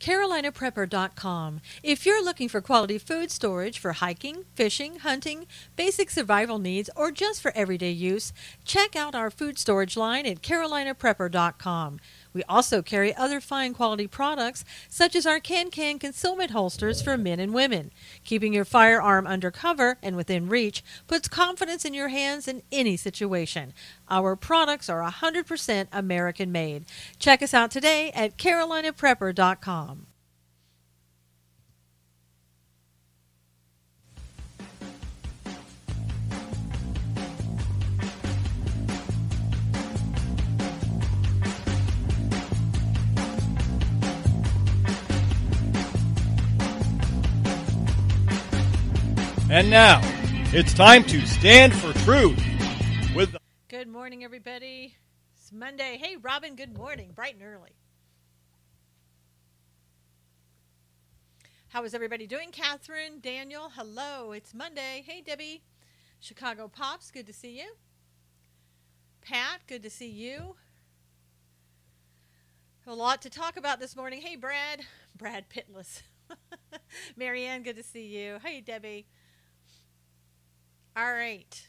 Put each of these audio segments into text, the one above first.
CarolinaPrepper.com. If you're looking for quality food storage for hiking, fishing, hunting, basic survival needs, or just for everyday use, check out our food storage line at CarolinaPrepper.com. We also carry other fine quality products such as our can concealment holsters for men and women. Keeping your firearm under cover and within reach puts confidence in your hands in any situation. Our products are 100% American made. Check us out today at CarolinaPrepper.com. And now, it's time to stand for truth. Good morning, everybody. It's Monday. Hey, Robin, good morning. Bright and early. How is everybody doing? Catherine, Daniel, hello. It's Monday. Hey, Debbie. Chicago Pops, good to see you. Pat, good to see you. A lot to talk about this morning. Hey, Brad. Brad Pitless. Marianne, good to see you. Hey, Debbie. All right.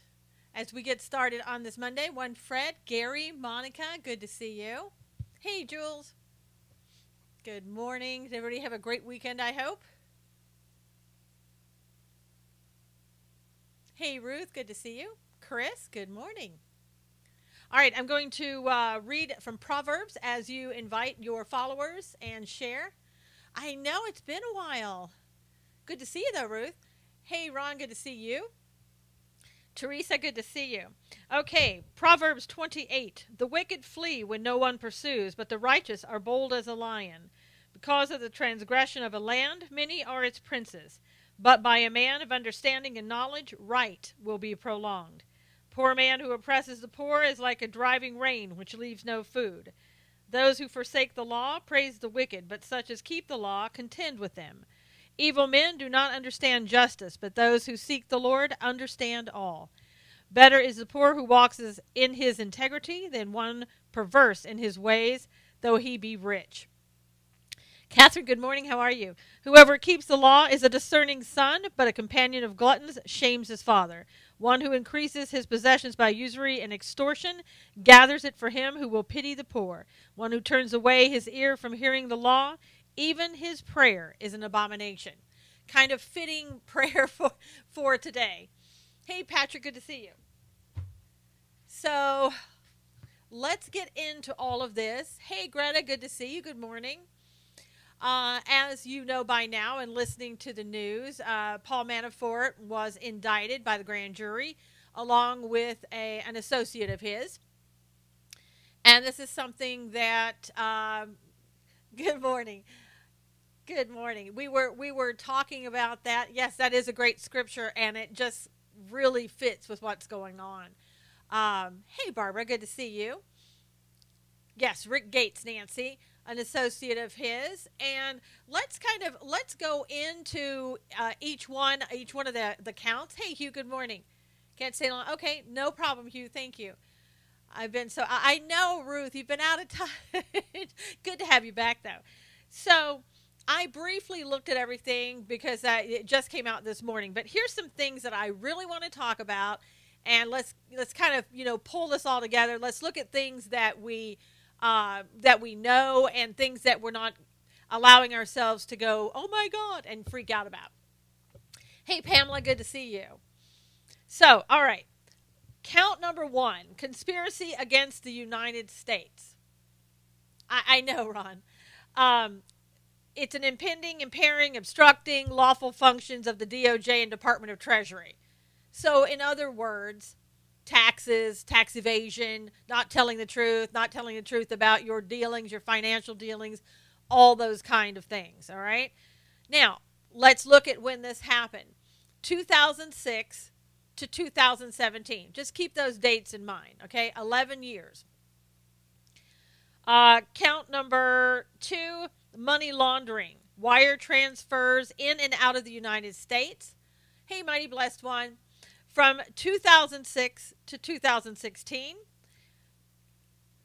As we get started on this Monday, one Fred, Gary, Monica, good to see you. Hey, Jules. Good morning. Did everybody have a great weekend, I hope? Hey, Ruth, good to see you. Chris, good morning. All right, I'm going to read from Proverbs as you invite your followers and share. I know it's been a while. Good to see you, though, Ruth. Hey, Ron, good to see you. Teresa, good to see you. Okay, Proverbs 28. The wicked flee when no one pursues, but the righteous are bold as a lion. Because of the transgression of a land, many are its princes. But by a man of understanding and knowledge, right will be prolonged. Poor man who oppresses the poor is like a driving rain, which leaves no food. Those who forsake the law praise the wicked, but such as keep the law contend with them. Evil men do not understand justice, but those who seek the Lord understand all. Better is the poor who walks in his integrity than one perverse in his ways, though he be rich. Catherine, good morning. How are you? Whoever keeps the law is a discerning son, but a companion of gluttons shames his father. One who increases his possessions by usury and extortion gathers it for him who will pity the poor. One who turns away his ear from hearing the law, even his prayer is an abomination. Kind of fitting prayer for today. Hey, Patrick, good to see you. So let's get into all of this. Hey, Greta, good to see you. Good morning. As you know by now and listening to the news, Paul Manafort was indicted by the grand jury along with an associate of his. And this is something that, good morning. Good morning. We were talking about that. Yes, that is a great scripture, and it just really fits with what's going on. Hey, Barbara, good to see you. Yes, Rick Gates, Nancy, an associate of his, and let's go into each one of the counts. Hey, Hugh, good morning. Can't stay long. Okay, no problem, Hugh. Thank you. I know, Ruth, you've been out of time. Good to have you back, though. So I briefly looked at everything because it just came out this morning. But here's some things that I really want to talk about, and let's kind of pull this all together. Let's look at things that we know and things that we're not allowing ourselves to go, oh my God, and freak out about. Hey, Pamela, good to see you. So, all right. Count number 1, conspiracy against the United States. I know, Ron. It's an impending, impairing, obstructing lawful functions of the DOJ and Department of Treasury. So, in other words, taxes, tax evasion, not telling the truth about your dealings, your financial dealings, all those kind of things, all right? Now, let's look at when this happened. 2006 to 2017. Just keep those dates in mind, okay? 11 years. Count number 2, money laundering, wire transfers in and out of the United States. Hey, mighty blessed one. From 2006 to 2016.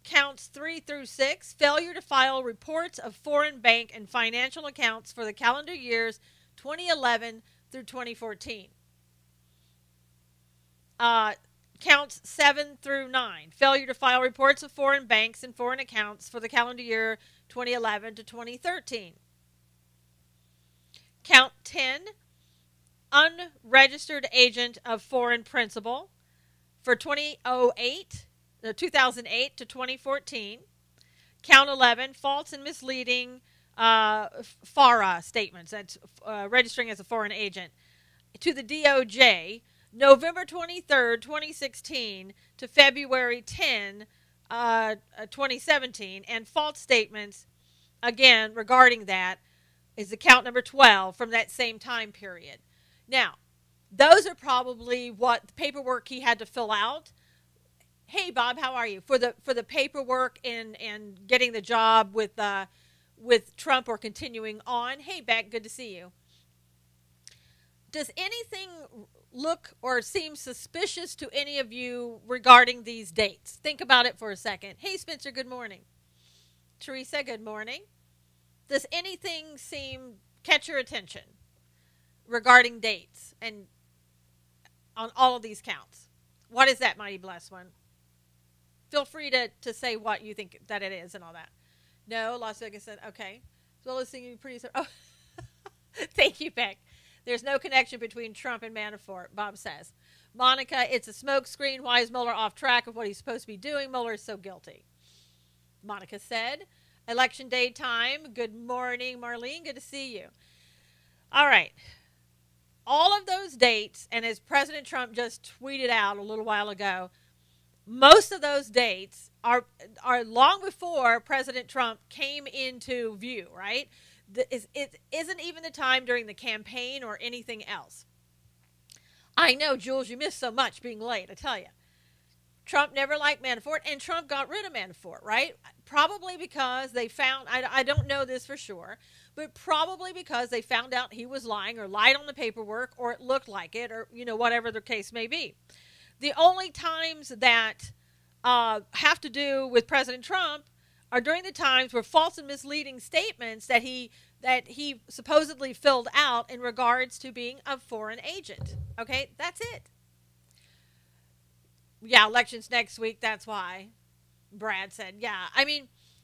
counts 3 through 6, failure to file reports of foreign bank and financial accounts for the calendar years 2011 through 2014. Counts 7 through 9, failure to file reports of foreign banks and foreign accounts for the calendar year 2011 to 2013. Count 10, unregistered agent of foreign principal for 2008 to 2014. Count 11, false and misleading FARA statements. That's registering as a foreign agent to the DOJ, November 23rd, 2016 to February 10, 2017, and false statements, again, regarding that is the count number 12 from that same time period. Now, those are probably what the paperwork he had to fill out. Hey, Bob, how are you? For the paperwork and getting the job with Trump or continuing on. Hey, Beck, good to see you. Does anything look or seem suspicious to any of you regarding these dates? Think about it for a second. Hey, Spencer, good morning. Teresa, good morning. Does anything catch your attention regarding dates and on all of these counts? What is that, mighty blessed one? Feel free to say what you think that it is and all that. No, Las Vegas said, okay. So listening pretty soon. Oh, thank you, Beck. There's no connection between Trump and Manafort, Bob says. Monica, it's a smokescreen. Why is Mueller off track of what he's supposed to be doing? Mueller is so guilty. Monica said, election day time. Good morning, Marlene. Good to see you. All right. All of those dates, and as President Trump just tweeted out a little while ago, most of those dates are long before President Trump came into view, right? It isn't even the time during the campaign or anything else. I know, Jules, you missed so much being late, I tell you. Trump never liked Manafort, and Trump got rid of Manafort, right? Probably because they found, I don't know this for sure, but probably because they found out he was lying or lied on the paperwork or it looked like it or, whatever the case may be. The only times that have to do with President Trump are during the times where false and misleading statements that he supposedly filled out in regards to being a foreign agent. Okay, that's it. Yeah, elections next week, that's why. Brad said, yeah.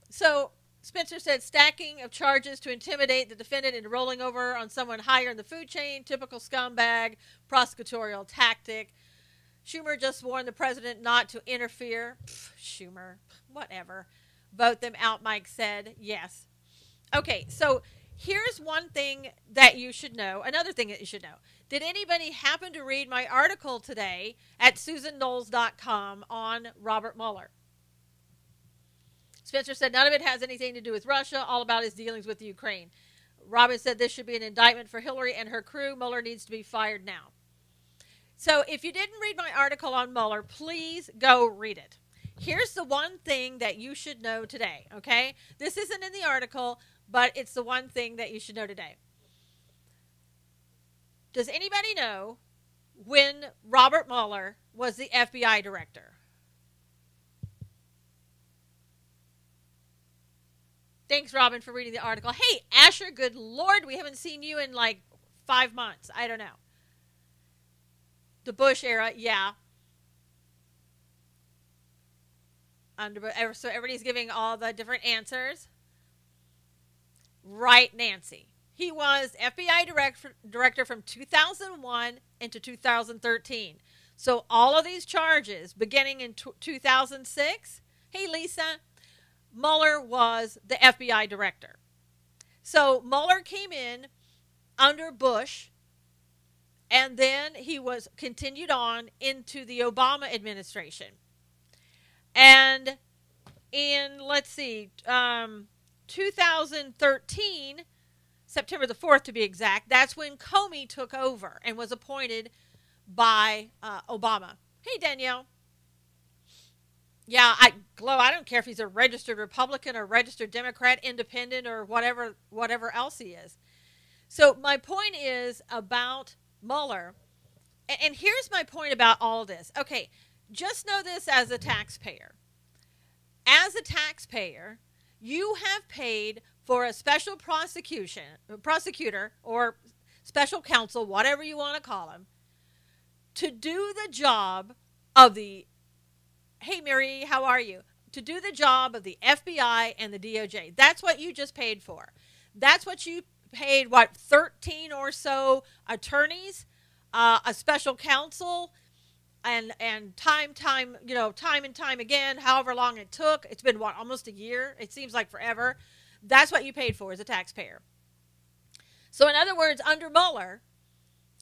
So Spencer said stacking of charges to intimidate the defendant into rolling over on someone higher in the food chain, typical scumbag, prosecutorial tactic. Schumer just warned the president not to interfere. Schumer, whatever. Vote them out, Mike said. Yes. Okay, so here's one thing that you should know. Another thing that you should know. Did anybody happen to read my article today at SusanKnowles.com on Robert Mueller? Spencer said none of it has anything to do with Russia, all about his dealings with the Ukraine. Robin said this should be an indictment for Hillary and her crew. Mueller needs to be fired now. So if you didn't read my article on Mueller, please go read it. Here's the one thing that you should know today, okay? This isn't in the article, but it's the one thing that you should know today. Does anybody know when Robert Mueller was the FBI director? Thanks, Robin, for reading the article. Hey, Asher, good Lord, we haven't seen you in like 5 months. I don't know. The Bush era, yeah. So everybody's giving all the different answers. Right, Nancy. He was FBI director from 2001 into 2013. So all of these charges beginning in 2006, hey, Lisa, Mueller was the FBI director. So Mueller came in under Bush, and then he was continued on into the Obama administration. And in, 2013, September the 4th to be exact, that's when Comey took over and was appointed by Obama. Hey, Danielle. Yeah, Glow, I don't care if he's a registered Republican or registered Democrat, independent, or whatever else he is. So my point is about Mueller, and here's my point about all this. Okay, just know this as a taxpayer. as a taxpayer, you have paid for a special prosecutor or special counsel, whatever you want to call him, to do the job of the, hey, Mary, how are you? To do the job of the FBI and the DOJ. That's what you just paid for. That's what you paid, 13 or so attorneys, a special counsel, and time and time again, however long it took. It's been, almost a year? It seems like forever. That's what you paid for as a taxpayer. So in other words, under Mueller,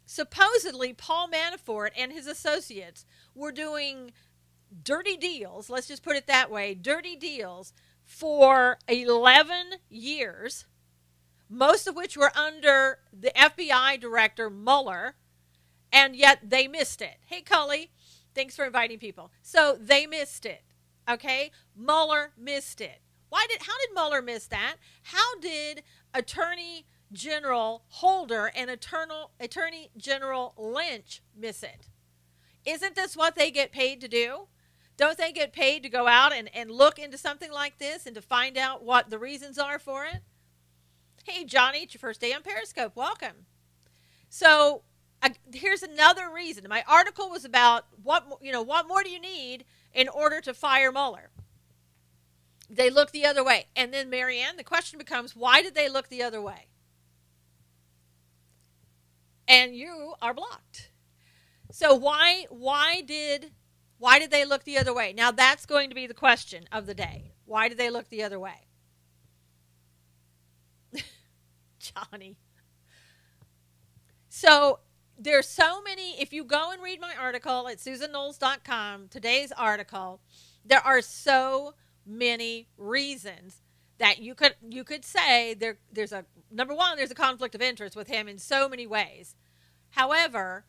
supposedly Paul Manafort and his associates were doing dirty deals, let's just put it that way, dirty deals for 11 years, most of which were under the FBI director Mueller, and yet they missed it. Hey, Cully, thanks for inviting people. So they missed it, okay? Mueller missed it. How did Mueller miss that? How did Attorney General Holder and Attorney General Lynch miss it? Isn't this what they get paid to do? Don't they get paid to go out and look into something like this and to find out what the reasons are for it? Hey, Johnny, it's your first day on Periscope. Welcome. So here's another reason. My article was about what more do you need in order to fire Mueller? They look the other way. And then, Marianne, the question becomes, why did they look the other way? And you are blocked. So why did they look the other way? Now, that's going to be the question of the day. Why did they look the other way? Johnny. So there's so many. If you go and read my article at SusanKnowles.com, today's article, there are so many reasons that you could say there's a, number one, there's a conflict of interest with him in so many ways. However,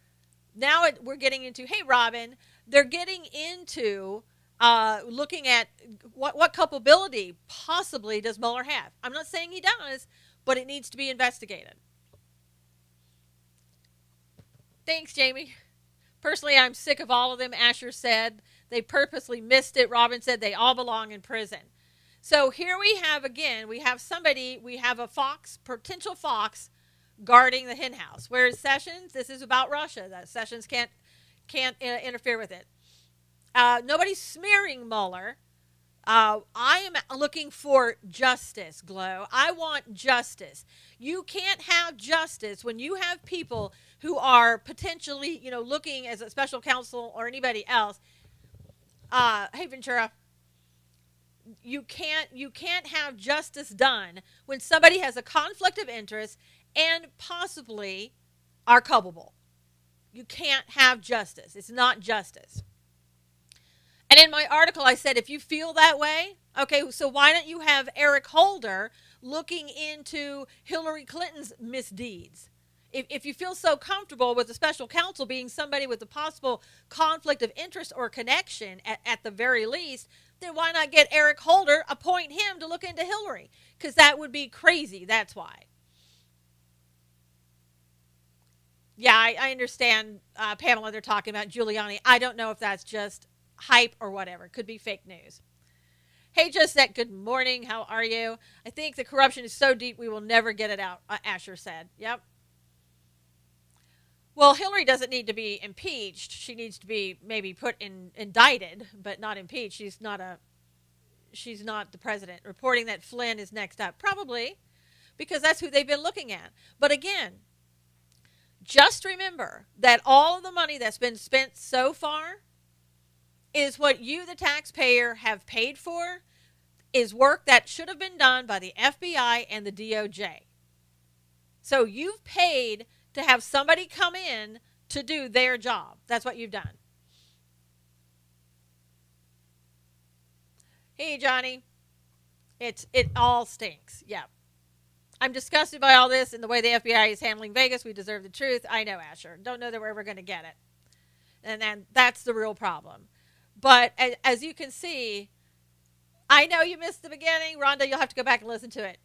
now we're getting into, hey, Robin, they're getting into looking at what culpability possibly does Mueller have. I'm not saying he does, but it needs to be investigated. Thanks, Jamie. Personally, I'm sick of all of them. Asher said they purposely missed it. Robin said they all belong in prison. So here we have, again, we have a potential fox guarding the hen house. Whereas Sessions, this is about Russia. That Sessions can't interfere with it. Nobody's smearing Mueller. I am looking for justice, Glow. I want justice. You can't have justice when you have people who are potentially, looking as a special counsel or anybody else. Hey, Ventura. You can't have justice done when somebody has a conflict of interest and possibly are culpable. You can't have justice. It's not justice. And in my article, I said, if you feel that way, okay, so why don't you have Eric Holder looking into Hillary Clinton's misdeeds? If you feel so comfortable with the special counsel being somebody with a possible conflict of interest or connection at the very least, then why not get Eric Holder, appoint him to look into Hillary? Because that would be crazy. That's why. Yeah, I understand, Pamela, they're talking about Giuliani. I don't know if that's just hype or whatever. It could be fake news. Hey, Josette, good morning. How are you? I think the corruption is so deep we will never get it out, Asher said. Yep. Well, Hillary doesn't need to be impeached. She needs to be maybe indicted, but not impeached. She's not the president. Reporting that Flynn is next up. Probably, because that's who they've been looking at. But again, just remember that all of the money that's been spent so far is what you, the taxpayer, have paid for, is work that should have been done by the FBI and the DOJ. So you've paid to have somebody come in to do their job. That's what you've done. Hey, Johnny. It all stinks. Yeah. I'm disgusted by all this and the way the FBI is handling Vegas. We deserve the truth. I know, Asher. Don't know that we're ever going to get it. And then that's the real problem. But as you can see, I know you missed the beginning. Rhonda, you'll have to go back and listen to it.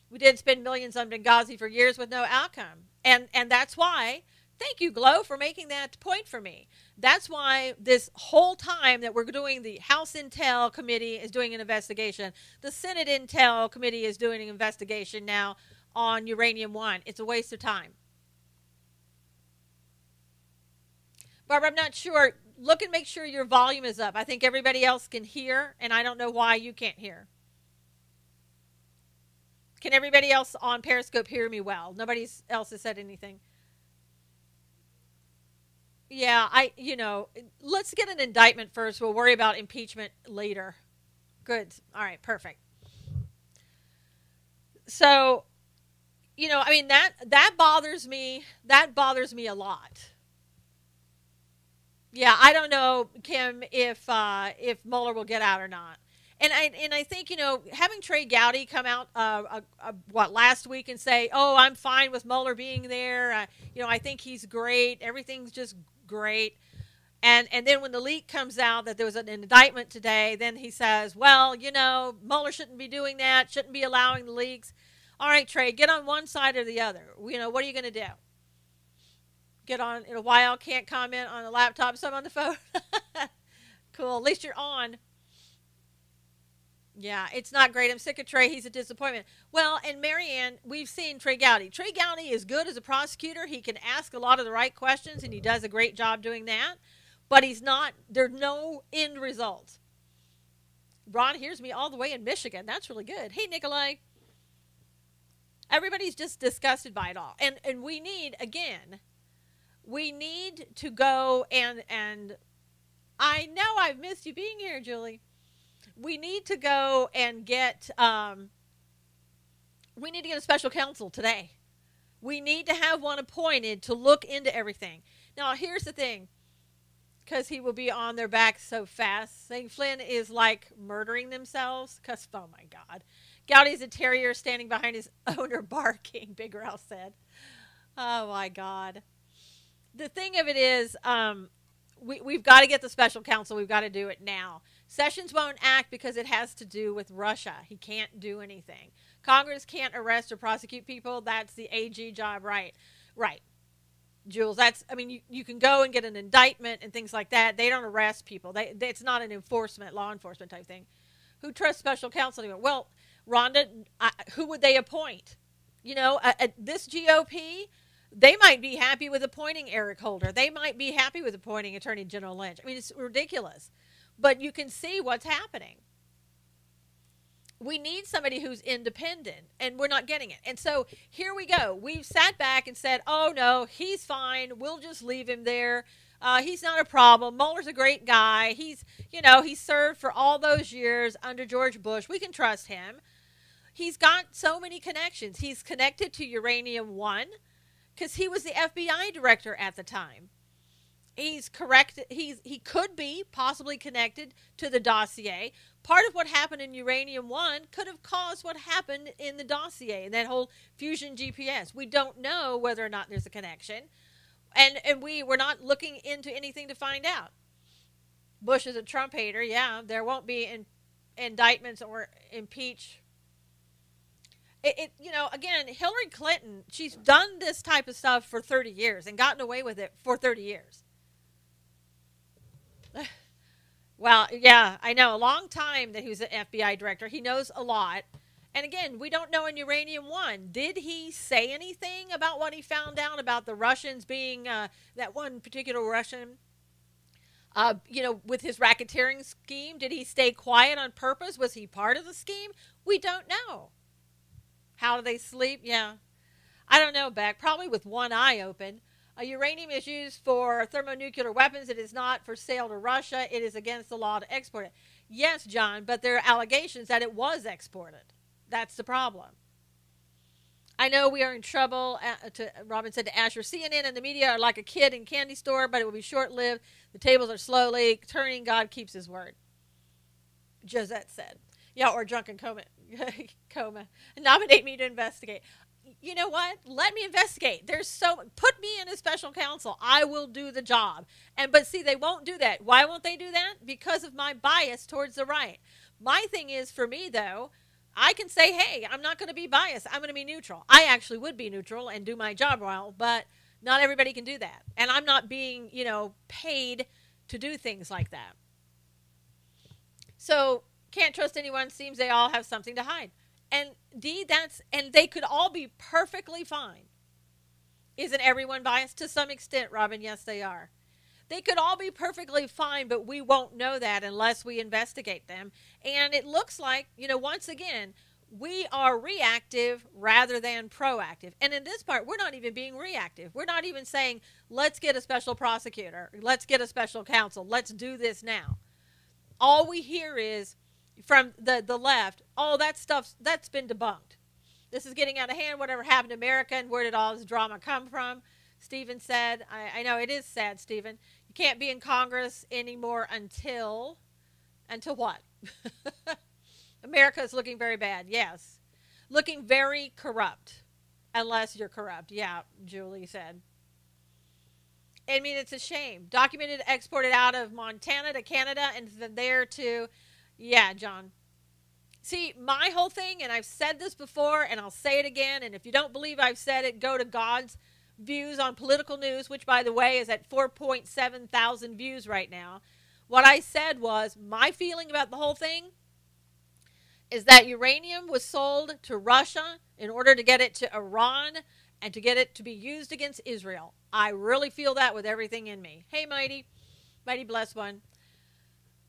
We did spend millions on Benghazi for years with no outcome. And that's why Thank you, Glow, for making that point for me. That's why this whole time that we're doing, the House Intel Committee is doing an investigation. The Senate Intel Committee is doing an investigation now on Uranium One. It's a waste of time. Barbara, I'm not sure. Look and make sure your volume is up. I think everybody else can hear, and I don't know why you can't hear. Can everybody else on Periscope hear me well? Nobody else has said anything. Yeah, let's get an indictment first. We'll worry about impeachment later. Good. All right, perfect. So, I mean that bothers me. That bothers me a lot. Yeah, I don't know, Kim, if Mueller will get out or not. And I think having Trey Gowdy come out last week and say, oh, I'm fine with Mueller being there. I think he's great. Everything's just great. And then when the leak comes out that there was an indictment today, then he says, well, Mueller shouldn't be doing that, shouldn't be allowing the leaks. All right, Trey, get on one side or the other. What are you going to do? Get on in a while, can't comment on a laptop, some on the phone. Cool, at least you're on. Yeah, it's not great. I'm sick of Trey. He's a disappointment. Well, and Marianne, we've seen Trey Gowdy. Trey Gowdy is good as a prosecutor. He can ask a lot of the right questions, and he does a great job doing that. But there's no end result. Ron hears me all the way in Michigan. That's really good. Hey, Nikolai. Everybody's just disgusted by it all. And we need to go and I know I've missed you being here, Julie. We need to go and get a special counsel today. We need to have one appointed to look into everything. Now, here's the thing, because he will be on their back so fast. Saying Flynn is like murdering themselves, because, oh my God. Gowdy's a terrier standing behind his owner barking, Big Ralph said. Oh my God. The thing of it is, we've got to get the special counsel. We've got to do it now. Sessions won't act because it has to do with Russia. He can't do anything. Congress can't arrest or prosecute people. That's the AG job, right? Right. Jules, you can go and get an indictment and things like that. They don't arrest people. It's not an law enforcement type thing. Who trusts special counsel anymore? Well, Rhonda, who would they appoint? This GOP, they might be happy with appointing Eric Holder. They might be happy with appointing Attorney General Lynch. I mean, it's ridiculous. But you can see what's happening. We need somebody who's independent, and we're not getting it. And so here we go. We've sat back and said, oh, no, he's fine. We'll just leave him there. He's not a problem. Mueller's a great guy. He served for all those years under George Bush. We can trust him. He's got so many connections. He's connected to Uranium One because he was the FBI director at the time. He's correct. He could be possibly connected to the dossier. Part of what happened in Uranium One could have caused what happened in the dossier and that whole fusion GPS. We don't know whether or not there's a connection, and we're not looking into anything to find out. Bush is a Trump hater. Yeah, there won't be indictments or impeach. Again, Hillary Clinton, she's done this type of stuff for 30 years and gotten away with it for 30 years. Well, yeah, I know. A long time that he was an FBI director. He knows a lot. And again, we don't know in Uranium One. Did he say anything about what he found out about the Russians being, that one particular Russian, with his racketeering scheme? Did he stay quiet on purpose? Was he part of the scheme? We don't know. How do they sleep? Yeah. I don't know, Beck. Probably with one eye open. Uranium is used for thermonuclear weapons. It is not for sale to Russia. It is against the law to export it. Yes, John, but there are allegations that it was exported. That's the problem. I know we are in trouble, Robin said to Asher. CNN and the media are like a kid in a candy store, but it will be short-lived. The tables are slowly turning. God keeps his word. Josette said. Yeah, or drunken coma. Nominate me to investigate. You know what? Let me investigate. Put me in a special counsel. I will do the job. But see, they won't do that. Why won't they do that? Because of my bias towards the right. My thing is, for me, though, I can say, hey, I'm not going to be biased. I'm going to be neutral. I actually would be neutral and do my job well, but Not everybody can do that. And I'm not being, paid to do things like that. So can't trust anyone. Seems they all have something to hide. And and they could all be perfectly fine. Isn't everyone biased to some extent, Robin? Yes, they are. They could all be perfectly fine, but we won't know that unless we investigate them. And it looks like, once again, we are reactive rather than proactive. And in this part, we're not even being reactive. We're not even saying, let's get a special prosecutor, let's get a special counsel, let's do this now. All we hear is from the left, oh, that's been debunked. This is getting out of hand. Whatever happened to America, and where did all this drama come from? Stephen said, I know it is sad, Stephen. You can't be in Congress anymore until what? America is looking very bad. Yes. Looking very corrupt. Unless you're corrupt. Yeah, Julie said. I mean, it's a shame. Documented, exported out of Montana to Canada and then there to, yeah, John. See, my whole thing, and I've said this before, and I'll say it again, and if you don't believe I've said it, go to God's views on political news, which, by the way, is at 4.7 thousand views right now. What I said was, my feeling about the whole thing is that uranium was sold to Russia in order to get it to Iran and to get it to be used against Israel. I really feel that with everything in me. Hey, Mighty blessed one.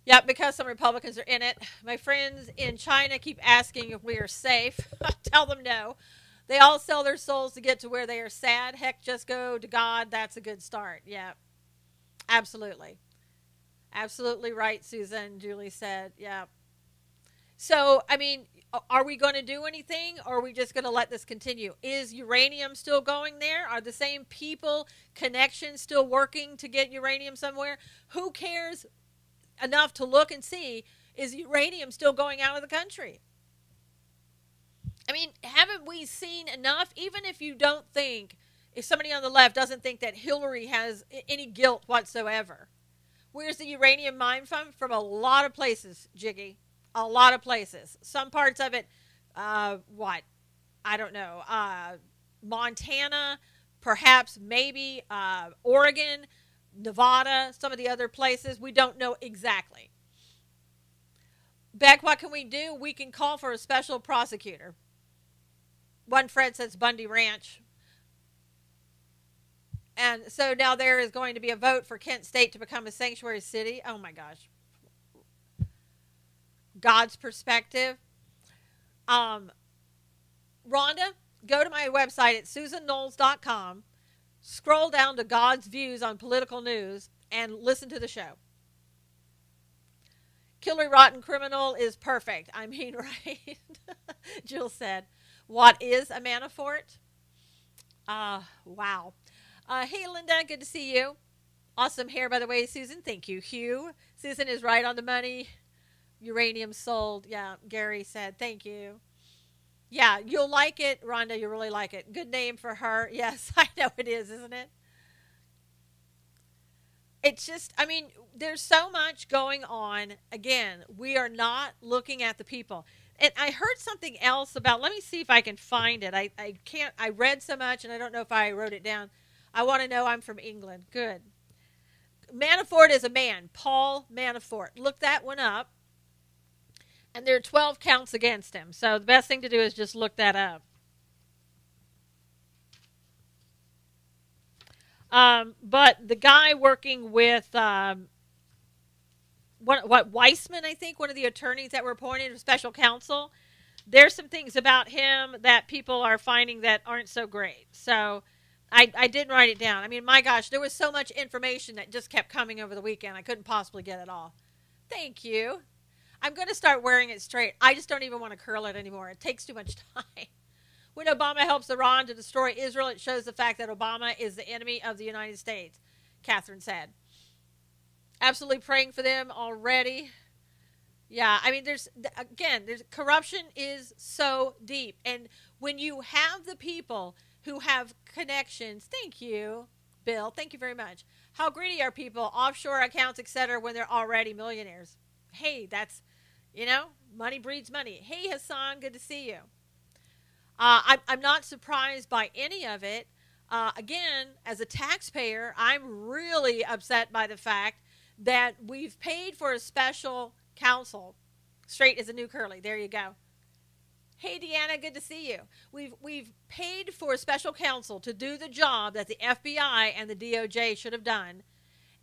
Yeah, because some Republicans are in it. My friends in China keep asking if we are safe. Tell them no. They all sell their souls to get to where they are sad. Heck, just go to God. That's a good start. Yeah, absolutely. Absolutely right, Susan, Julie said. Yeah. So, I mean, are we going to do anything, or are we just going to let this continue? Is uranium still going there? Are the same people, connections still working to get uranium somewhere? Who cares enough to look and see, is uranium still going out of the country? I mean, haven't we seen enough? Even if you don't think, if somebody on the left doesn't think that Hillary has any guilt whatsoever, where's the uranium mined from? From a lot of places, Jiggy. A lot of places. Some parts of it, I don't know, Montana, perhaps, maybe Oregon, Nevada, some of the other places. We don't know exactly. Beck, what can we do? We can call for a special prosecutor. One Fred says Bundy Ranch. And so now there is going to be a vote for Kent State to become a sanctuary city. Oh my gosh. God's perspective. Rhonda, go to my website at susanknowles.com. Scroll down to God's views on political news and listen to the show. Hillary Rotten Criminal is perfect. I mean, right? Jill said, what is a Manafort? Wow. Hey, Linda, good to see you. Awesome hair, by the way, Susan. Thank you, Hugh. Susan is right on the money. Uranium sold. Yeah, Gary said, thank you. Yeah, you'll like it, Rhonda. You'll really like it. Good name for her. Yes, I know it is, isn't it? It's just, I mean, there's so much going on. Again, we are not looking at the people. And I heard something else about, let me see if I can find it. I can't, I read so much and I don't know if I wrote it down. I want to know I'm from England. Good. Manafort is a man, Paul Manafort. Look that one up. And there are 12 counts against him. So the best thing to do is just look that up. But the guy working with Weissman, I think, one of the attorneys that were appointed as special counsel, there's some things about him that people are finding that aren't so great. So I didn't write it down. I mean, my gosh, there was so much information that just kept coming over the weekend. I couldn't possibly get it all. Thank you. I'm going to start wearing it straight. I just don't even want to curl it anymore. It takes too much time. When Obama helps Iran to destroy Israel, it shows the fact that Obama is the enemy of the United States, Catherine said. Absolutely praying for them already. Yeah, I mean, there's corruption is so deep. And when you have the people who have connections, thank you, Bill, thank you very much. How greedy are people, offshore accounts, etc., when they're already millionaires? Hey, that's, money breeds money. Hey, Hassan, good to see you. I'm not surprised by any of it. Again, as a taxpayer, I'm really upset by the fact that we've paid for a special counsel. Straight as a new curly. There you go. Hey, Deanna, good to see you. We've paid for a special counsel to do the job that the FBI and the DOJ should have done.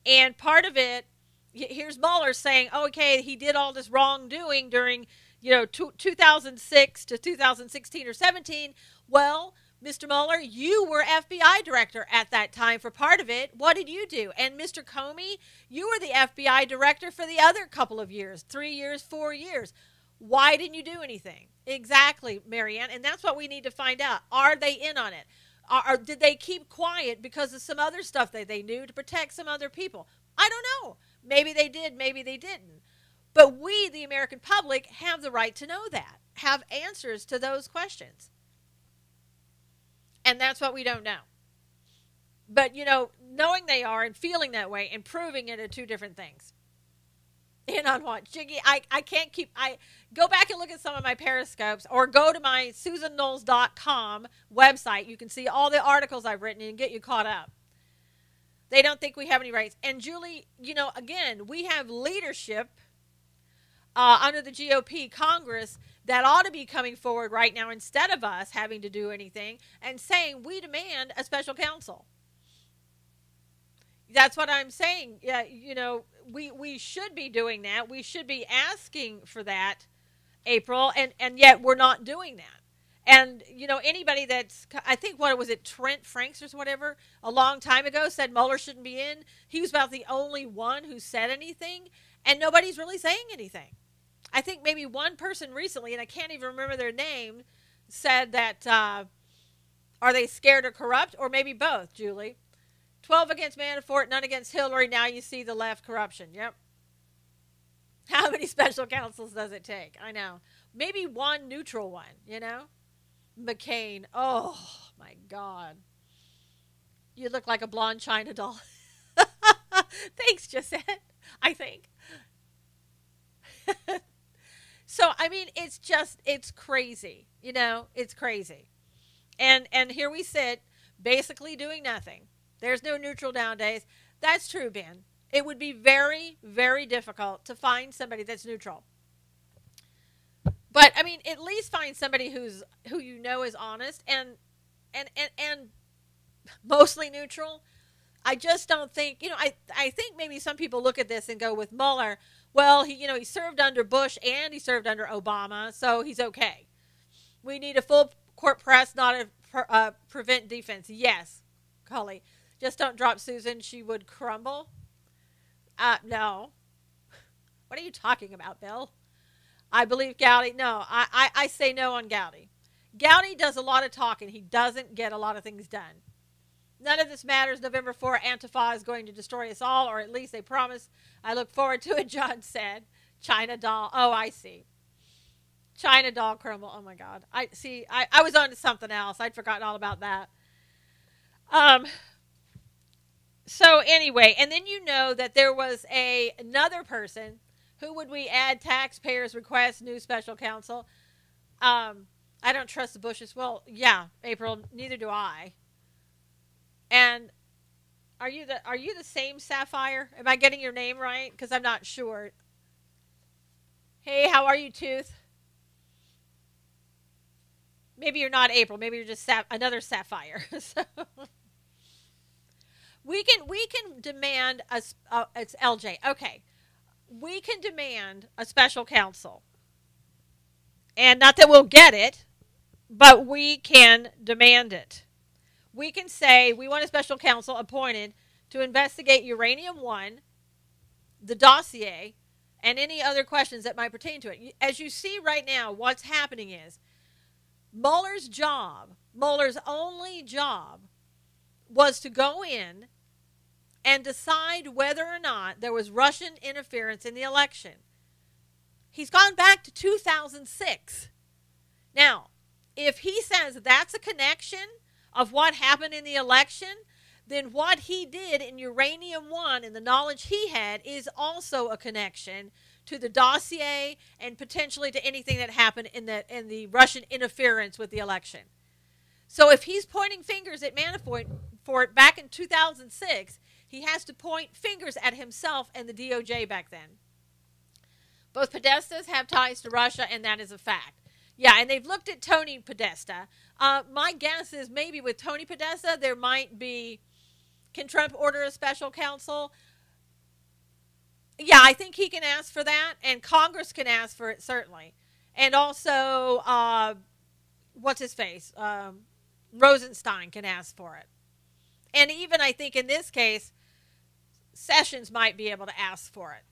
And part of it, here's Mueller saying, okay, he did all this wrongdoing during, 2006 to 2016 or 17. Well, Mr. Mueller, you were FBI director at that time for part of it. What did you do? And Mr. Comey, you were the FBI director for the other couple of years, 3 years, 4 years. Why didn't you do anything? Exactly, Marianne. And that's what we need to find out. Are they in on it? Or did they keep quiet because of some other stuff that they knew to protect some other people? I don't know. Maybe they did, maybe they didn't. But we, the American public, have the right to know that, have answers to those questions. And that's what we don't know. But, knowing they are and feeling that way and proving it are two different things. In on what? Jiggy, I can't keep, go back and look at some of my periscopes or go to my SusanKnowles.com website. You can see all the articles I've written and get you caught up. They don't think we have any rights. And Julie, again, we have leadership under the GOP Congress that ought to be coming forward right now instead of us having to do anything and saying we demand a special counsel. That's what I'm saying. Yeah, we should be doing that. We should be asking for that, April, and yet we're not doing that. And, anybody that's, I think, what was it, Trent Franks or whatever, a long time ago said Mueller shouldn't be in. He was about the only one who said anything, and nobody's really saying anything. I think maybe one person recently, and I can't even remember their name, said that, are they scared or corrupt? Or maybe both, Julie. 12 against Manafort, none against Hillary. Now you see the left corruption. Yep. How many special counsels does it take? I know. Maybe one neutral one, McCain. Oh, my God. You look like a blonde China doll. Thanks, Gisette. I think. So, it's crazy. It's crazy. And here we sit, basically doing nothing. There's no neutral nowadays. That's true, Ben. It would be very, very difficult to find somebody that's neutral. But at least find somebody who is honest and mostly neutral. I just don't think, I think maybe some people look at this and go with Mueller, well, he served under Bush and he served under Obama, so he's okay. We need a full court press, not a prevent defense. Yes, Cully. Just don't drop Susan. She would crumble. No. What are you talking about, Bill? I believe Gowdy. No, I say no on Gowdy. Gowdy does a lot of talking. He doesn't get a lot of things done. None of this matters. November 4, Antifa is going to destroy us all, or at least they promise. I look forward to it, John said. China doll. Oh, I see. China doll crumble. Oh, my God. I see. I was on to something else. I'd forgotten all about that. So anyway, and then that there was another person. Who would we add? Taxpayers request new special counsel. I don't trust the Bushes. Well, yeah, April. Neither do I. And are you the same Sapphire? Am I getting your name right? Because I'm not sure. Hey, how are you, Tooth? Maybe you're not April. Maybe you're just another Sapphire. So. We can demand it's LJ. Okay. We can demand a special counsel. And not that we'll get it, but we can demand it. We can say we want a special counsel appointed to investigate Uranium One, the dossier, and any other questions that might pertain to it. As you see right now, what's happening is Mueller's only job was to go in and decide whether or not there was Russian interference in the election. He's gone back to 2006. Now, if he says that's a connection of what happened in the election, then what he did in Uranium One and the knowledge he had is also a connection to the dossier and potentially to anything that happened in the Russian interference with the election. So if he's pointing fingers at Manafort for it back in 2006, he has to point fingers at himself and the DOJ back then. Both Podestas have ties to Russia, and that is a fact. Yeah, and they've looked at Tony Podesta. My guess is maybe with Tony Podesta, there might be, can Trump order a special counsel? Yeah, I think he can ask for that, and Congress can ask for it, certainly. And also, what's his face? Rosenstein can ask for it. And even, I think, in this case, Sessions might be able to ask for it.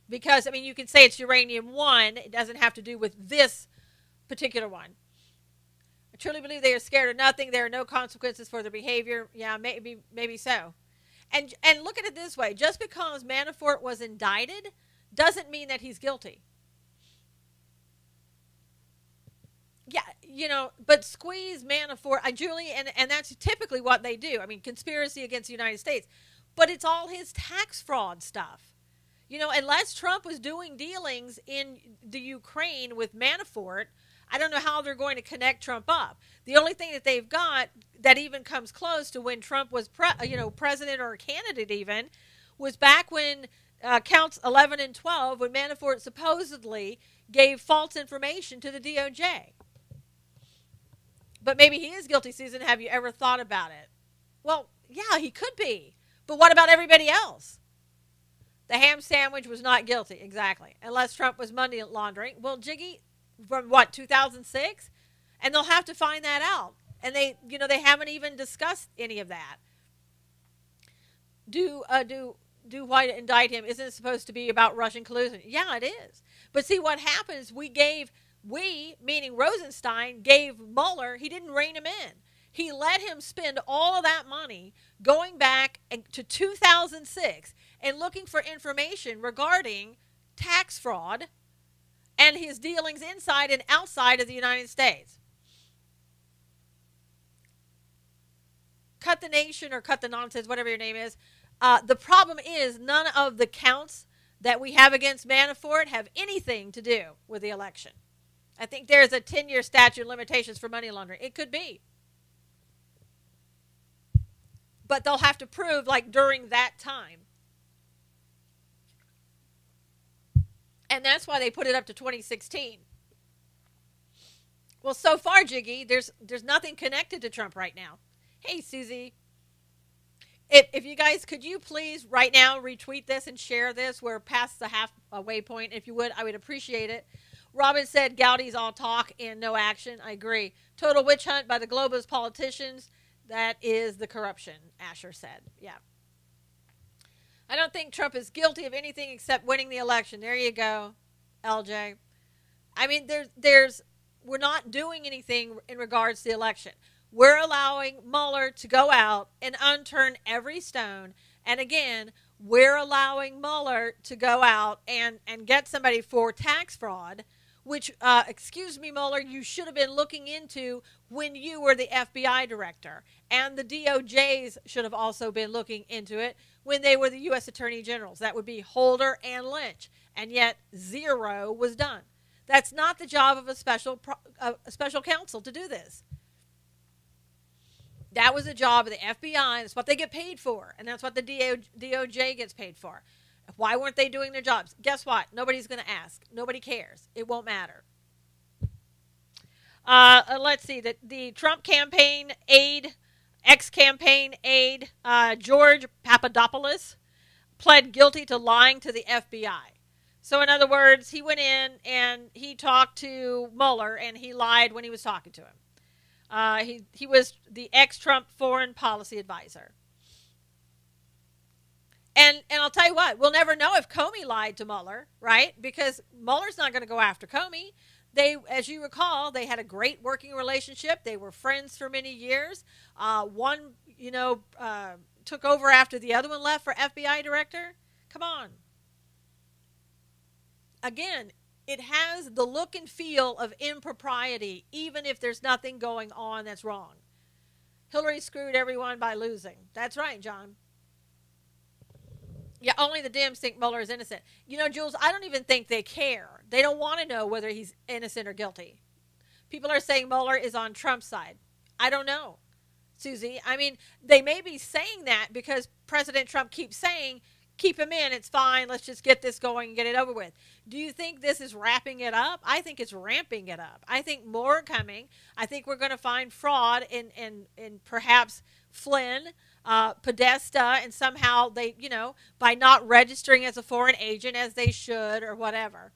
Because, I mean, you can say it's uranium one. It doesn't have to do with this particular one. I truly believe they are scared of nothing. There are no consequences for their behavior. Yeah, maybe so. And look at it this way. Just because Manafort was indicted doesn't mean that he's guilty. Yeah, but squeeze Manafort, Julie, and that's typically what they do. I mean, conspiracy against the United States. But it's all his tax fraud stuff. Unless Trump was doing dealings in the Ukraine with Manafort, I don't know how they're going to connect Trump up. The only thing that they've got that even comes close to when Trump was president or a candidate even was back when counts 11 and 12, when Manafort supposedly gave false information to the DOJ. But maybe he is guilty, Susan. Have you ever thought about it? Well, yeah, he could be. But what about everybody else? The ham sandwich was not guilty, exactly. Unless Trump was money laundering. Well, Jiggy, from what, 2006? And they'll have to find that out. And they haven't even discussed any of that. Do White indict him? Isn't it supposed to be about Russian collusion? Yeah, it is. But see, what happens, meaning Rosenstein, gave Mueller, he didn't rein him in. He let him spend all of that money going back to 2006 and looking for information regarding tax fraud and his dealings inside and outside of the United States. Cut the nation or cut the nonsense, whatever your name is. The problem is none of the counts that we have against Manafort have anything to do with the election. I think there's a 10-year statute of limitations for money laundering. It could be. But they'll have to prove, like, during that time. And that's why they put it up to 2016. Well, so far, Jiggy, there's nothing connected to Trump right now. Hey, Susie. If you guys, could you please right now retweet this and share this? We're past the halfway point. If you would, I would appreciate it. Robin said, Gowdy's all talk and no action. I agree. Total witch hunt by the globalist politicians. That is the corruption, Asher said. Yeah. I don't think Trump is guilty of anything except winning the election. There you go, LJ. I mean, we're not doing anything in regards to the election. We're allowing Mueller to go out and unturn every stone. And again, we're allowing Mueller to go out and get somebody for tax fraud, which, excuse me, Mueller, you should have been looking into when you were the FBI director. And the DOJs should have also been looking into it when they were the U.S. Attorney Generals. That would be Holder and Lynch. And yet, zero was done. That's not the job of a special counsel to do this. That was the job of the FBI. That's what they get paid for. And that's what the DOJ gets paid for. Why weren't they doing their jobs? Guess what? Nobody's going to ask. Nobody cares. It won't matter. Let's see. The Trump campaign aide, ex-campaign aide, George Papadopoulos, pled guilty to lying to the FBI. So in other words, he went in and he talked to Mueller and he lied when he was talking to him. He was the ex-Trump foreign policy advisor. And I'll tell you what, we'll never know if Comey lied to Mueller, right? Because Mueller's not going to go after Comey. They, as you recall, they had a great working relationship. They were friends for many years. One, took over after the other one left for FBI director. Come on. Again, it has the look and feel of impropriety, even if there's nothing going on that's wrong. Hillary screwed everyone by losing. That's right, John. Yeah, only the Dems think Mueller is innocent. Jules, I don't even think they care. They don't want to know whether he's innocent or guilty. People are saying Mueller is on Trump's side. I don't know, Susie. I mean, they may be saying that because President Trump keeps saying, keep him in, it's fine, let's just get this going and get it over with. Do you think this is wrapping it up? I think it's ramping it up. I think more coming. I think we're going to find fraud in perhaps Flynn, Podesta, and somehow they, by not registering as a foreign agent as they should or whatever.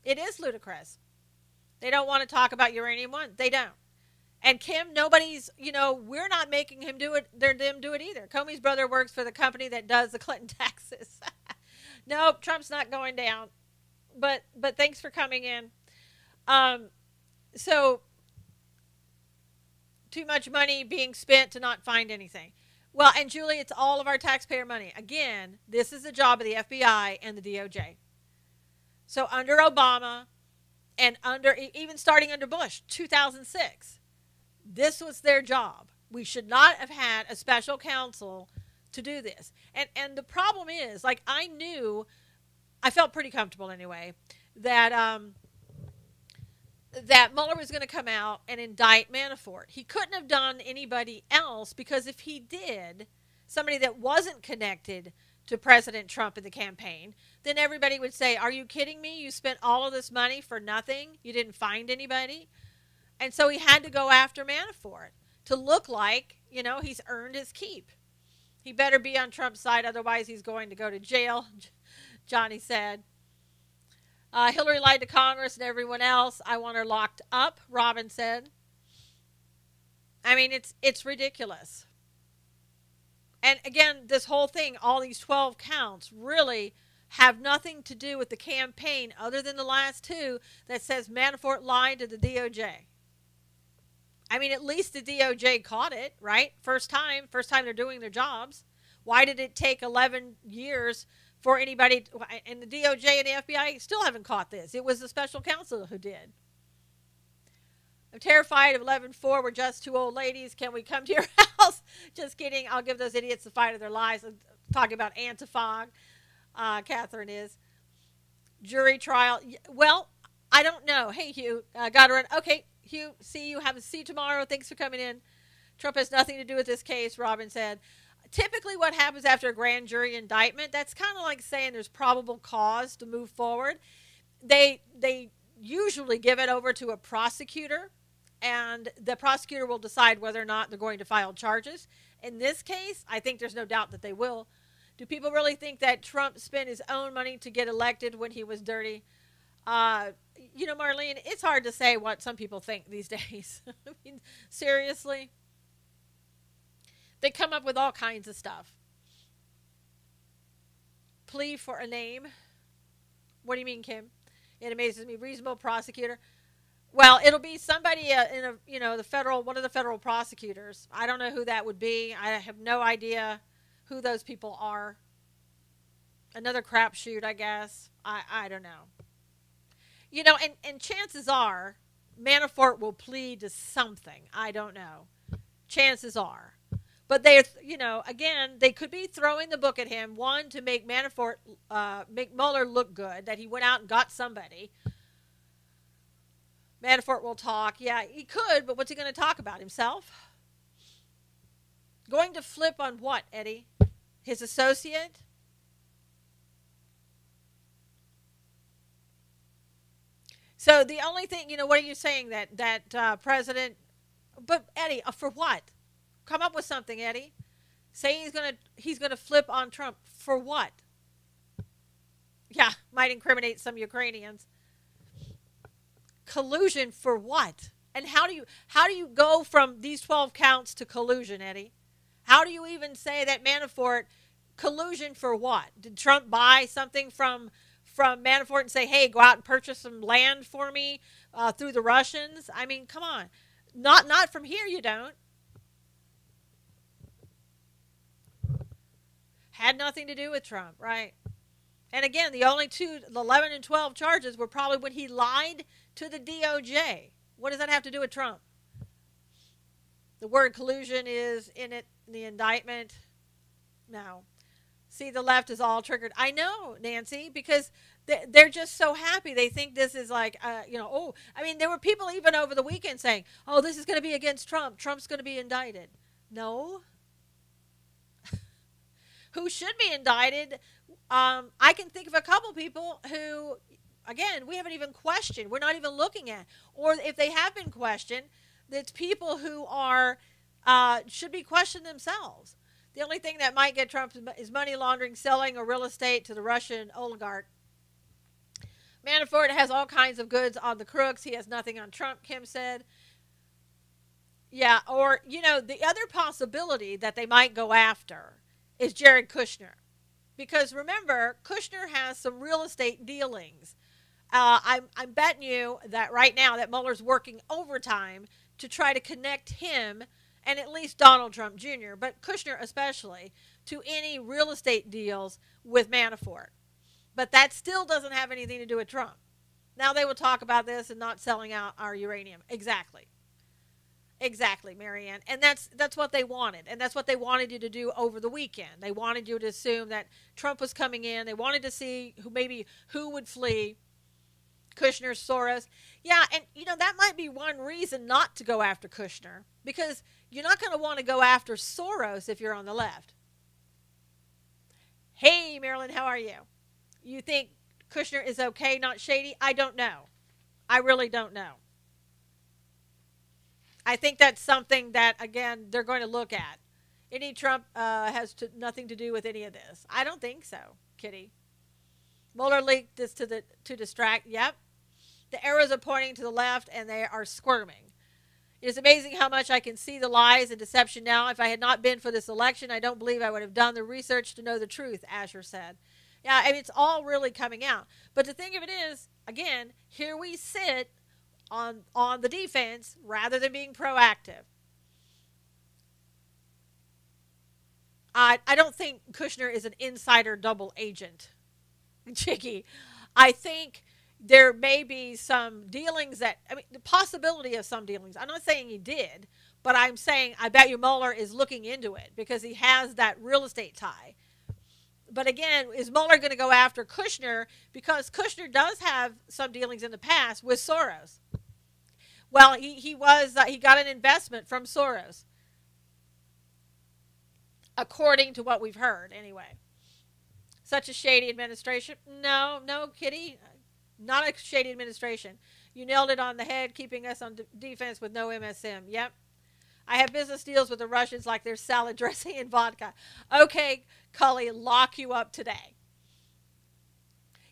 It is ludicrous. They don't want to talk about Uranium One. They don't. And Kim, nobody's, we're not making him do it. They're them do it either. Comey's brother works for the company that does the Clinton taxes. Nope, Trump's not going down. But thanks for coming in. So too much money being spent to not find anything. Well, and Julie, it's all of our taxpayer money. Again, this is the job of the FBI and the DOJ. So under Obama and even starting under Bush, 2006, this was their job. We should not have had a special counsel to do this. And the problem is, like, I felt pretty comfortable anyway, that Mueller was going to come out and indict Manafort. He couldn't have done anybody else, because if he did, somebody that wasn't connected to President Trump in the campaign, then everybody would say, are you kidding me? You spent all of this money for nothing? You didn't find anybody? And so he had to go after Manafort to look like, he's earned his keep. He better be on Trump's side, otherwise he's going to go to jail, Johnny said. Hillary lied to Congress and everyone else. I want her locked up, Robin said. I mean, it's ridiculous. And again, this whole thing, all these 12 counts, really have nothing to do with the campaign other than the last two that says Manafort lied to the DOJ. I mean, at least the DOJ caught it, right? First time they're doing their jobs. Why did it take 11 years for anybody? And the DOJ and the FBI still haven't caught this. It was the special counsel who did. I'm terrified of 11-4. We're just two old ladies. Can we come to your house? Just kidding. I'll give those idiots the fight of their lives. I'm talking about Antifog. Catherine is. Jury trial. Well, I don't know. Hey, Hugh. Got to run. Okay, Hugh, see you. Have a see you tomorrow. Thanks for coming in. Trump has nothing to do with this case, Robin said. Typically what happens after a grand jury indictment, that's kind of like saying there's probable cause to move forward. They usually give it over to a prosecutor, and the prosecutor will decide whether or not they're going to file charges. In this case, I think there's no doubt that they will. Do people really think that Trump spent his own money to get elected when he was dirty? Marlene, it's hard to say what some people think these days. I mean, seriously. They come up with all kinds of stuff. Plea for a name. What do you mean, Kim? It amazes me. Reasonable prosecutor. Well, it'll be somebody one of the federal prosecutors. I don't know who that would be. I have no idea who those people are. Another crapshoot, I guess. I don't know. And chances are Manafort will plead to something. I don't know. Chances are. But again, they could be throwing the book at him. One, to make make Mueller look good, that he went out and got somebody. Manafort will talk. Yeah, he could, but what's he going to talk about? Himself? Going to flip on what, Eddie? His associate? So the only thing, what are you saying that President? But Eddie, for what? Come up with something, Eddie. Say he's gonna flip on Trump for what? Yeah, might incriminate some Ukrainians. Collusion for what? And how do you go from these 12 counts to collusion, Eddie? How do you even say that Manafort collusion for what? Did Trump buy something from Manafort and say, hey, go out and purchase some land for me through the Russians? I mean, come on. Not from here, you don't. Had nothing to do with Trump, right? And again, the only two, the 11 and 12 charges were probably when he lied to the DOJ. What does that have to do with Trump? The word collusion is in the indictment. No. See, the left is all triggered. I know, Nancy, because They're just so happy. They think this is like, oh, I mean, there were people even over the weekend saying, oh, this is going to be against Trump. Trump's going to be indicted. No. Who should be indicted? I can think of a couple people who, again, we haven't even questioned. We're not even looking at. Or if they have been questioned, it's people who are should be questioned themselves. The only thing that might get Trump is money laundering, selling, or real estate to the Russian oligarch. Manafort has all kinds of goods on the crooks. He has nothing on Trump, Kim said. Yeah, or, the other possibility that they might go after is Jared Kushner. Because remember, Kushner has some real estate dealings. I'm betting you that right now that Mueller's working overtime to try to connect him and at least Donald Trump Jr., but Kushner especially, to any real estate deals with Manafort. But that still doesn't have anything to do with Trump. Now they will talk about this and not selling out our uranium. Exactly. Exactly, Marianne. And that's what they wanted. And that's what they wanted you to do over the weekend. They wanted you to assume that Trump was coming in. They wanted to see who would flee. Kushner, Soros. Yeah, and that might be one reason not to go after Kushner, because you're not going to want to go after Soros if you're on the left. Hey, Marilyn, how are you? You think Kushner is okay, not shady? I don't know. I really don't know. I think that's something that, again, they're going to look at. Any Trump has nothing to do with any of this. I don't think so, Kitty. Mueller leaked this to distract. Yep. The arrows are pointing to the left, and they are squirming. It is amazing how much I can see the lies and deception now. If I had not been for this election, I don't believe I would have done the research to know the truth, Asher said. Yeah, I mean, it's all really coming out. But the thing of it is, again, here we sit on the defense rather than being proactive. I don't think Kushner is an insider double agent, Chicky. I think there may be some dealings the possibility of some dealings. I'm not saying he did, but I'm saying I bet you Mueller is looking into it because he has that real estate tie. But again, is Mueller going to go after Kushner because Kushner does have some dealings in the past with Soros? Well, he got an investment from Soros, according to what we've heard, anyway. Such a shady administration? No, Kitty. Not a shady administration. You nailed it on the head, keeping us on defense with no MSM. Yep. I have business deals with the Russians like there's salad dressing and vodka. Okay, Cully, lock you up today.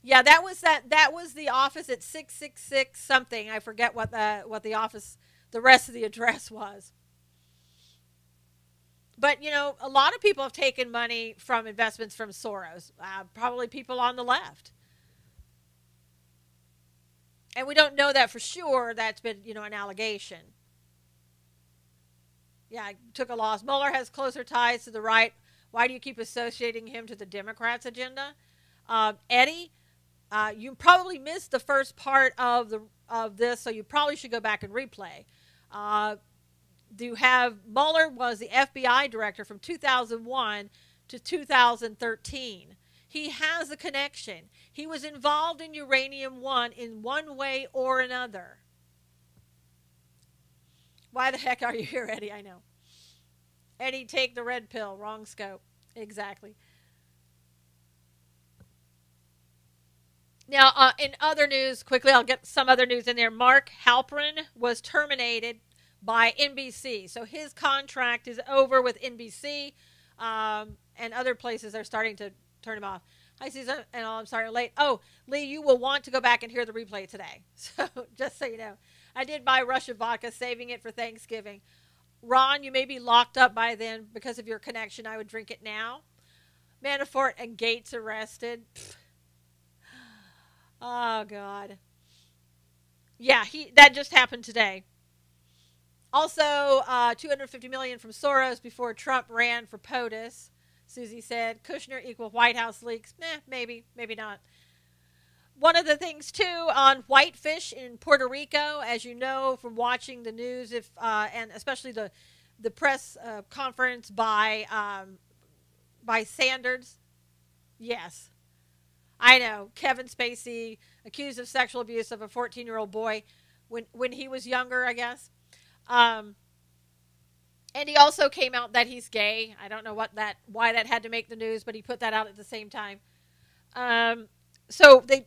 Yeah, that was the office at 666 something. I forget what the office, the rest of the address was. But, a lot of people have taken money from investments from Soros. Probably people on the left. And we don't know that for sure. That's been, an allegation. Yeah, I took a loss. Mueller has closer ties to the right. Why do you keep associating him to the Democrats' agenda? Eddie, you probably missed the first part of this, so you probably should go back and replay. Mueller was the FBI director from 2001 to 2013. He has a connection. He was involved in Uranium One in one way or another. Why the heck are you here, Eddie? I know. Eddie, take the red pill. Wrong scope. Exactly. Now, in other news, quickly, I'll get some other news in there. Mark Halperin was terminated by NBC. So his contract is over with NBC, and other places are starting to turn him off. Hi, Susan, and I'm sorry I'm late. Oh, Lee, you will want to go back and hear the replay today. So just so you know. I did buy Russian vodka, saving it for Thanksgiving. Ron, you may be locked up by then because of your connection. I would drink it now. Manafort and Gates arrested. Oh, God. Yeah, that just happened today. Also, $250 million from Soros before Trump ran for POTUS. Susie said, Kushner equal White House leaks. Maybe not. One of the things, too, on whitefish in Puerto Rico, as you know from watching the news, and especially the press conference by Sanders. Yes. I know. Kevin Spacey accused of sexual abuse of a 14-year-old boy when he was younger, I guess. Um, and he also came out that he's gay. I don't know why that had to make the news, but he put that out at the same time. Um, so they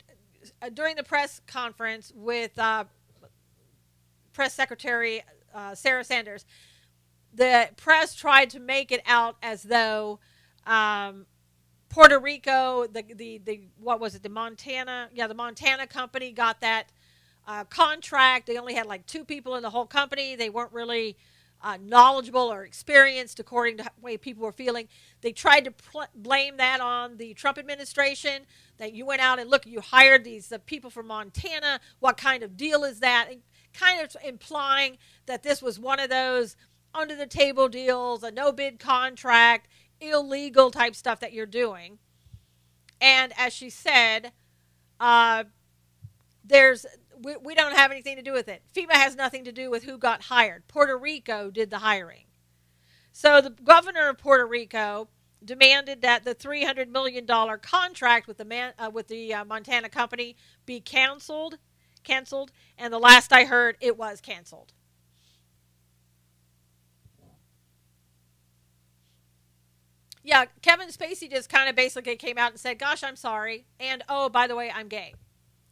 during the press conference with press secretary Sarah Sanders, the press tried to make it out as though um, Puerto Rico, the what was it, the Montana, yeah, the Montana company got that contract. They only had like two people in the whole company. They weren't really knowledgeable or experienced according to the way people were feeling. They tried to blame that on the Trump administration, that you went out and look, you hired these people from Montana. What kind of deal is that? And kind of implying that this was one of those under the table deals, a no bid contract, illegal type stuff that you're doing. And as she said, uh, there's we don't have anything to do with it. FEMA has nothing to do with who got hired. Puerto Rico did the hiring. So the governor of Puerto Rico demanded that the $300 million contract with the Montana company be canceled, and the last I heard, it was canceled. Yeah, Kevin Spacey just kind of basically came out and said, "Gosh, I'm sorry," and oh, by the way, I'm gay.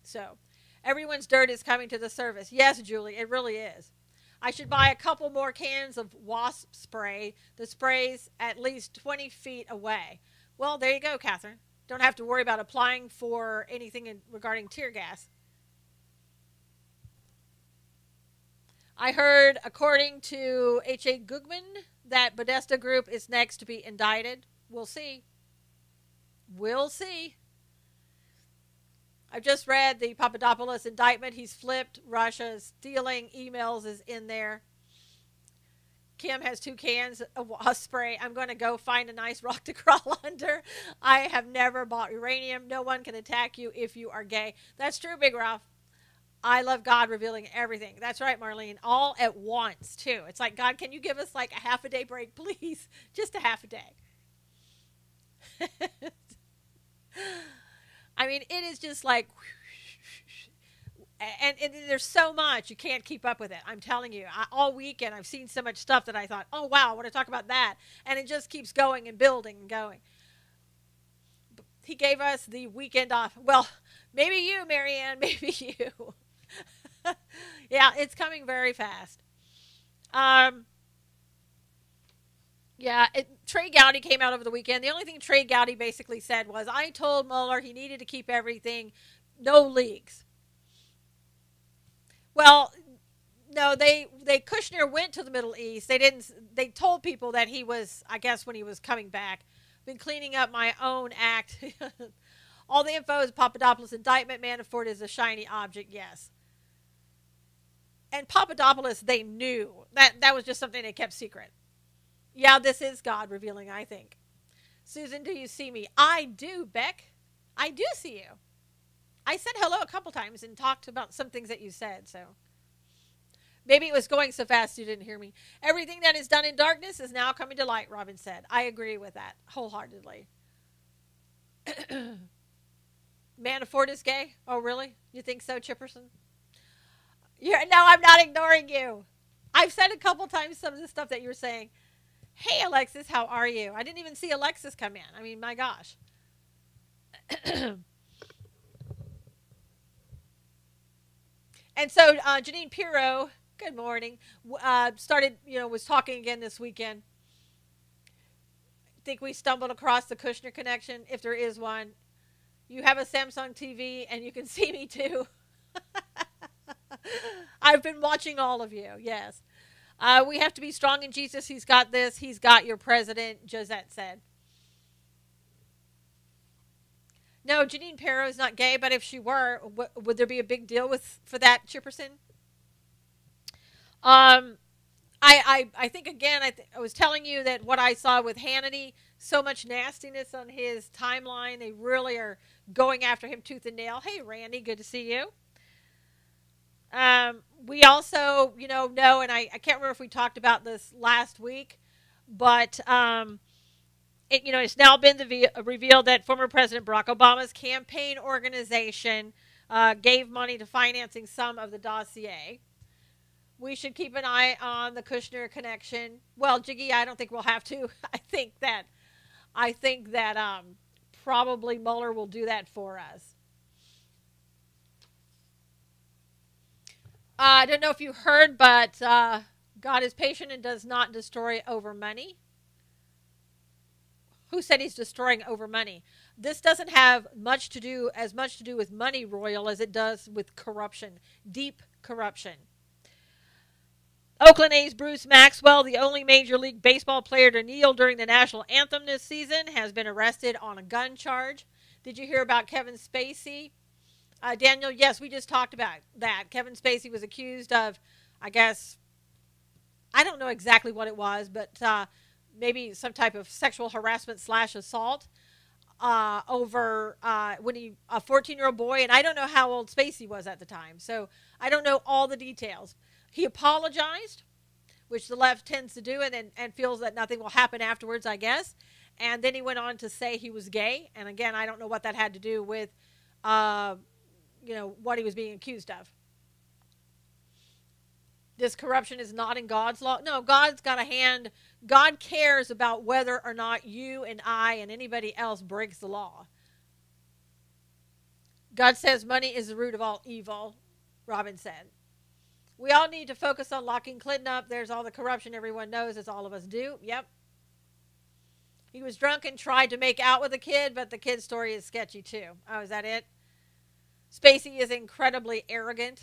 So everyone's dirt is coming to the surface. Yes, Julie, it really is. I should buy a couple more cans of wasp spray that sprays at least 20 feet away. Well, there you go, Catherine. Don't have to worry about applying for anything regarding tear gas. I heard, according to H.A. Gugman, that Podesta Group is next to be indicted. We'll see. We'll see. I've just read the Papadopoulos indictment. He's flipped. Russia stealing emails is in there. Kim has 2 cans of spray. I'm going to go find a nice rock to crawl under. I have never bought uranium. No one can attack you if you are gay. That's true, Big Ralph. I love God revealing everything. That's right, Marlene. All at once, too. It's like, God, can you give us like a half a day break, please? Just a half a day. I mean, it is just like, and there's so much, you can't keep up with it. I'm telling you, all weekend I've seen so much stuff that I thought, oh, wow, I want to talk about that. And it just keeps going and building and going. He gave us the weekend off. Well, maybe you, Marianne, maybe you. Yeah, it's coming very fast. Yeah, Trey Gowdy came out over the weekend. The only thing Trey Gowdy basically said was, I told Mueller he needed to keep everything, no leaks. Well, no, Kushner went to the Middle East. They told people that he was, I guess when he was coming back, been cleaning up my own act. All the info is Papadopoulos indictment. Manafort is a shiny object, yes. And Papadopoulos, they knew. That was just something they kept secret. Yeah, this is God revealing, I think. Susan, do you see me? I do, Beck. I do see you. I said hello a couple times and talked about some things that you said, so. Maybe it was going so fast you didn't hear me. Everything that is done in darkness is now coming to light, Robin said. I agree with that wholeheartedly. Manafort is gay? Oh, really? You think so, Chipperson? No, I'm not ignoring you. I've said a couple times some of the stuff that you're saying. Hey, Alexis, how are you? I didn't even see Alexis come in. I mean, my gosh. And so Janine Pirro, good morning, was talking again this weekend. I think we stumbled across the Kushner connection, if there is one. You have a Samsung TV, and you can see me too. I've been watching all of you, yes. We have to be strong in Jesus. He's got this. He's got your president, Josette said. No, Janine Pirro is not gay, but if she were, would there be a big deal for that, Chipperson? I think, again, I was telling you that what I saw with Hannity, so much nastiness on his timeline. They really are going after him tooth and nail. Hey, Randy, good to see you. We also, know, and I can't remember if we talked about this last week, but It's now been revealed that former President Barack Obama's campaign organization gave money to financing some of the dossier. We should keep an eye on the Kushner connection. Well, Jiggy, I don't think we'll have to. I think that probably Mueller will do that for us. I don't know if you heard, but God is patient and does not destroy over money. Who said he's destroying over money? This doesn't have much to do with money, Royal, as it does with corruption, deep corruption. Oakland A's Bruce Maxwell, the only Major League Baseball player to kneel during the national anthem this season, has been arrested on a gun charge. Did you hear about Kevin Spacey? Daniel, yes, we just talked about that. Kevin Spacey was accused of, I guess, I don't know exactly what it was, but maybe some type of sexual harassment / assault over when a 14-year-old boy, and I don't know how old Spacey was at the time, so I don't know all the details. He apologized, which the left tends to do, and feels that nothing will happen afterwards, I guess. And then he went on to say he was gay, and again, I don't know what that had to do with, what he was being accused of. This corruption is not in God's law. No, God's got a hand. God cares about whether or not you and I and anybody else breaks the law. God says money is the root of all evil, Robin said. We all need to focus on locking Clinton up. There's all the corruption everyone knows, as all of us do. Yep. He was drunk and tried to make out with a kid, but the kid's story is sketchy too. Oh, is that it? Spacey is incredibly arrogant.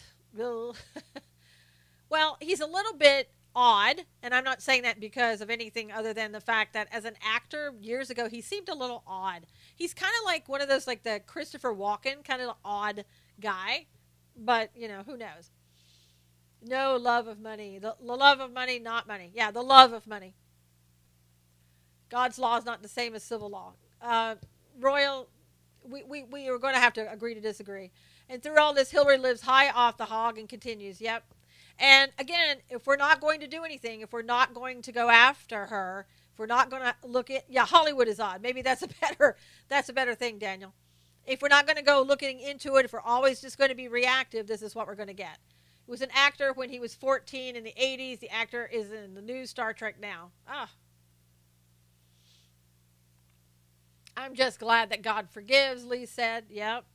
Well, he's a little bit odd, and I'm not saying that because of anything other than the fact that as an actor years ago, he seemed a little odd. He's kind of like one of those, like the Christopher Walken kind of odd guy, but, who knows? No love of money. The love of money, not money. Yeah, the love of money. God's law is not the same as civil law. Royal, we are going to have to agree to disagree. And through all this, Hillary lives high off the hog and continues. Yep. And again, if we're not going to do anything, if we're not going to go after her, if we're not going to look at, Hollywood is odd. Maybe that's a better thing, Daniel. If we're not going to go looking into it, if we're always just going to be reactive, this is what we're going to get. He was an actor when he was 14 in the 80s. The actor is in the new Star Trek now. I'm just glad that God forgives, Lee said. Yep.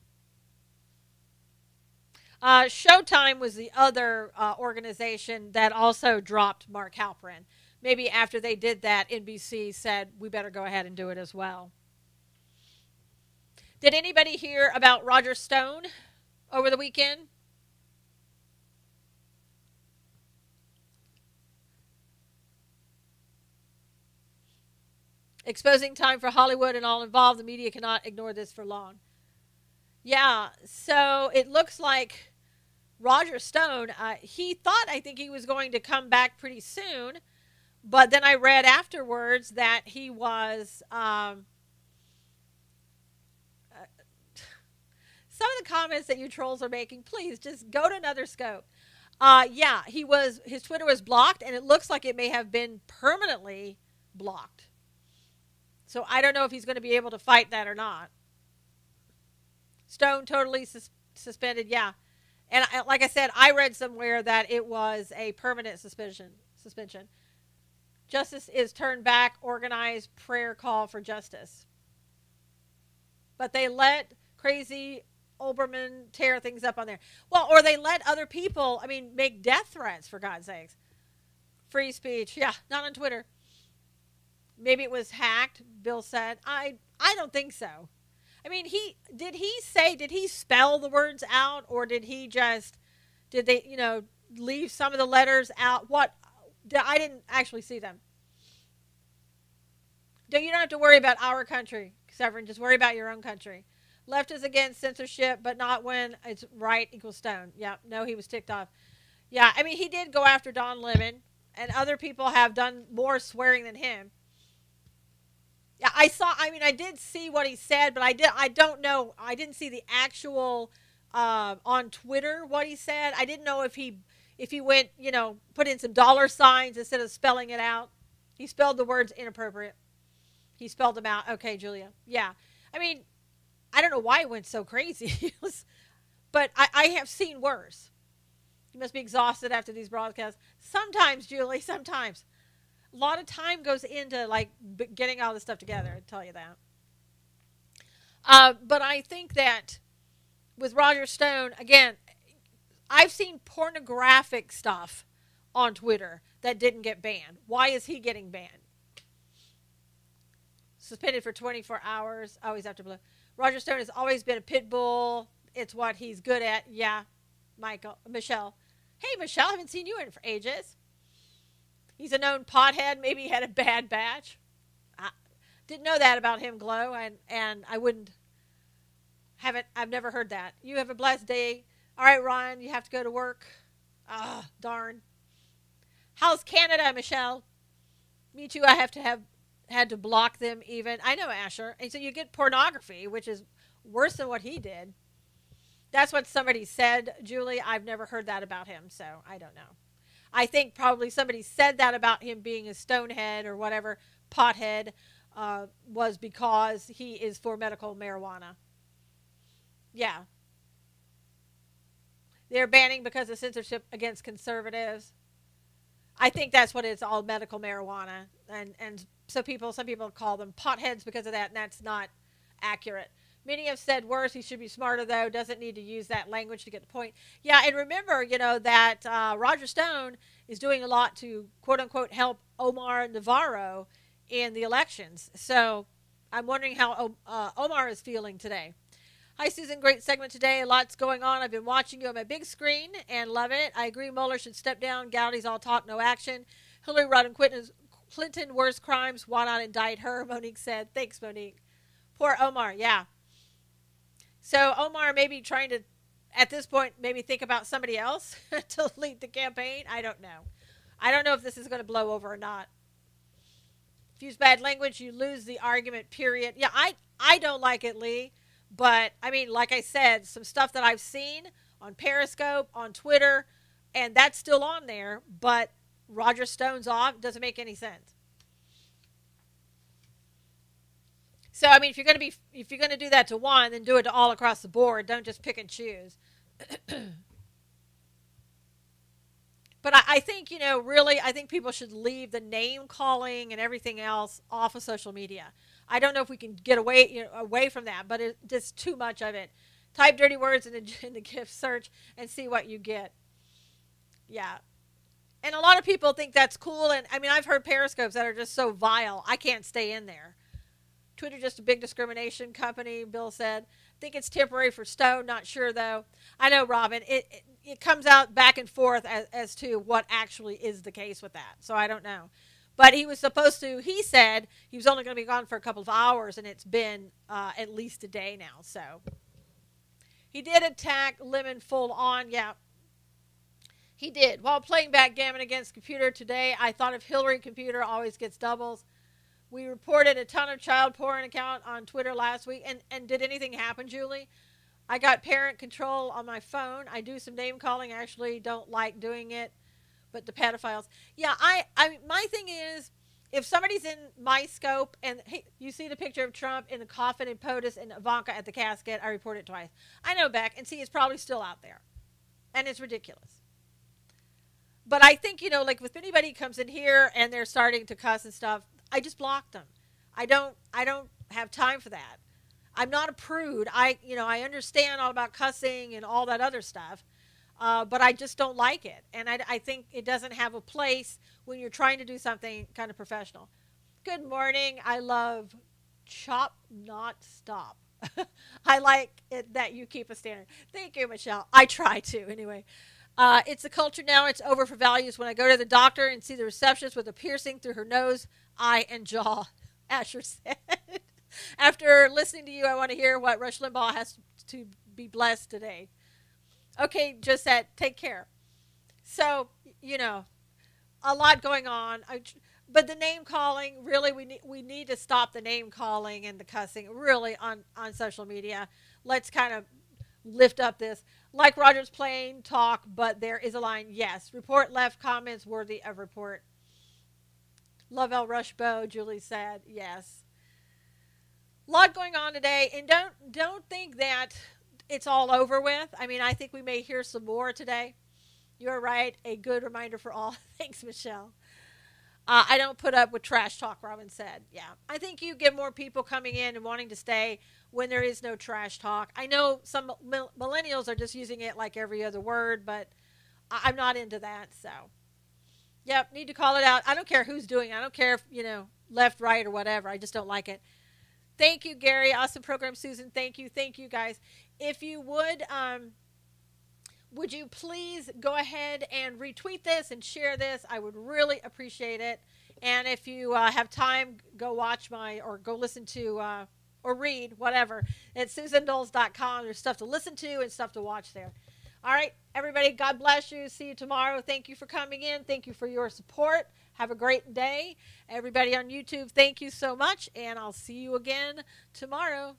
Showtime was the other organization that also dropped Mark Halperin. Maybe after they did that, NBC said, we better go ahead and do it as well. Did anybody hear about Roger Stone over the weekend? Exposing time for Hollywood and all involved. The media cannot ignore this for long. Yeah, so it looks like Roger Stone, I think he was going to come back pretty soon, but then I read afterwards that he was, some of the comments that you trolls are making, please just go to another scope. His Twitter was blocked, and it looks like it may have been permanently blocked. So I don't know if he's going to be able to fight that or not. Stone totally suspended, yeah. And like I said, I read somewhere that it was a permanent suspension. Justice is turned back, organized prayer call for justice. But they let crazy Olbermann tear things up on there. Well, or they let other people, make death threats, for God's sakes. Free speech, yeah, not on Twitter. Maybe it was hacked, Bill said. I don't think so. Did he spell the words out, or did they, leave some of the letters out? I didn't actually see them. You don't have to worry about our country, Severin. Just worry about your own country. Left is against censorship, but not when it's right equals Stone. Yeah, no, he was ticked off. Yeah, he did go after Don Lemon, and other people have done more swearing than him. Yeah, I did see what he said, but I don't know. I didn't see the actual, on Twitter what he said. I didn't know if he went, put in some dollar signs instead of spelling it out. He spelled the words inappropriate. He spelled them out. Okay, Julia. Yeah. I mean, I don't know why it went so crazy. But I have seen worse. You must be exhausted after these broadcasts. Sometimes, Julie, sometimes. A lot of time goes into like getting all this stuff together. I tell you that. But I think that with Roger Stone, again, I've seen pornographic stuff on Twitter that didn't get banned. Why is he getting banned? Suspended for 24 hours. Always after blue. Roger Stone has always been a pit bull. It's what he's good at. Yeah, Michelle. Hey, Michelle, I haven't seen you in for ages. He's a known pothead. Maybe he had a bad batch. I didn't know that about him, Glow, and I wouldn't have it. I've never heard that. You have a blessed day. All right, Ryan, you have to go to work. Ah, darn. How's Canada, Michelle? Me too. I have had to block them even. I know, Asher. And so you get pornography, which is worse than what he did. That's what somebody said, Julie. I've never heard that about him, so I don't know. I think probably somebody said that about him being a stonehead or whatever, pothead, was because he is for medical marijuana. Yeah. They're banning because of censorship against conservatives. I think that's what it's all, medical marijuana. And some people call them potheads because of that, and that's not accurate. Many have said worse. He should be smarter, though. Doesn't need to use that language to get the point. Yeah, and remember, that Roger Stone is doing a lot to, quote-unquote, help Omar Navarro in the elections. So I'm wondering how Omar is feeling today. Hi, Susan. Great segment today. Lots going on. I've been watching you on my big screen and love it. I agree Mueller should step down. Gowdy's all talk, no action. Hillary Rodham Clinton, worst crimes. Why not indict her? Monique said. Thanks, Monique. Poor Omar. Yeah. So Omar may be trying to, at this point, maybe think about somebody else to lead the campaign. I don't know. I don't know if this is going to blow over or not. If you use bad language, you lose the argument, period. Yeah, I don't like it, Lee. But, I mean, like I said, some stuff that I've seen on Periscope, on Twitter, and that's still on there, but Roger Stone's off. Doesn't make any sense. So, I mean, if you're going to do that to one, then do it to all across the board. Don't just pick and choose. But I think, really, I think people should leave the name calling and everything else off of social media. I don't know if we can get away from that, but it's just too much of it. Type dirty words in the gift search and see what you get. Yeah. And a lot of people think that's cool. And I mean, I've heard Periscopes that are just so vile. I can't stay in there. Twitter just a big discrimination company, Bill said. I think it's temporary for Stone. Not sure, though. I know, Robin. It comes out back and forth as to what actually is the case with that. So I don't know. But he was supposed to, he said he was only going to be gone for a couple of hours, and it's been at least a day now. So he did attack Lemon full on. Yeah, he did. While playing backgammon against computer today, I thought if Hillary computer always gets doubles. We reported a ton of child porn account on Twitter last week. And did anything happen, Julie? I got parent control on my phone. I do some name calling. I actually don't like doing it. But the pedophiles. Yeah, my thing is, if somebody's in my scope and hey, you see the picture of Trump in the coffin and POTUS and Ivanka at the casket, I report it twice. I know, Beck, and see, it's probably still out there. And it's ridiculous. But I think, like if anybody comes in here and they're starting to cuss and stuff, I just blocked them. I don't have time for that. I'm not a prude. I understand all about cussing and all that other stuff. But I just don't like it. And I think it doesn't have a place when you're trying to do something kind of professional. Good morning. I love chop, not stop. I like it that you keep a standard. Thank you, Michelle. I try to anyway. It's a culture now. It's over for values. When I go to the doctor and see the receptionist with a piercing through her nose, eye, and jaw, Asher said. After listening to you, I want to hear what Rush Limbaugh has to be blessed today. Okay, just that. Take care. So, a lot going on. But the name calling, really, we need to stop the name calling and the cussing, really, on social media. Let's kind of lift up this. Like Roger's plain talk, but there is a line. Yes. Report left comments worthy of report. Love El Rushbo, Julie said. Yes. A lot going on today, and don't think that it's all over with. I mean, I think we may hear some more today. You're right. A good reminder for all. Thanks, Michelle. I don't put up with trash talk, Robin said. Yeah. I think you get more people coming in and wanting to stay when there is no trash talk. I know some millennials are just using it like every other word, but I'm not into that. So, yep, need to call it out. I don't care who's doing it. I don't care if, left, right, or whatever. I just don't like it. Thank you, Gary. Awesome program, Susan. Thank you. Thank you, guys. If you would you please go ahead and retweet this and share this? I would really appreciate it. And if you have time, go watch or go listen to or read, whatever, at susanknowles.com. There's stuff to listen to and stuff to watch there. All right, everybody, God bless you. See you tomorrow. Thank you for coming in. Thank you for your support. Have a great day. Everybody on YouTube, thank you so much. And I'll see you again tomorrow.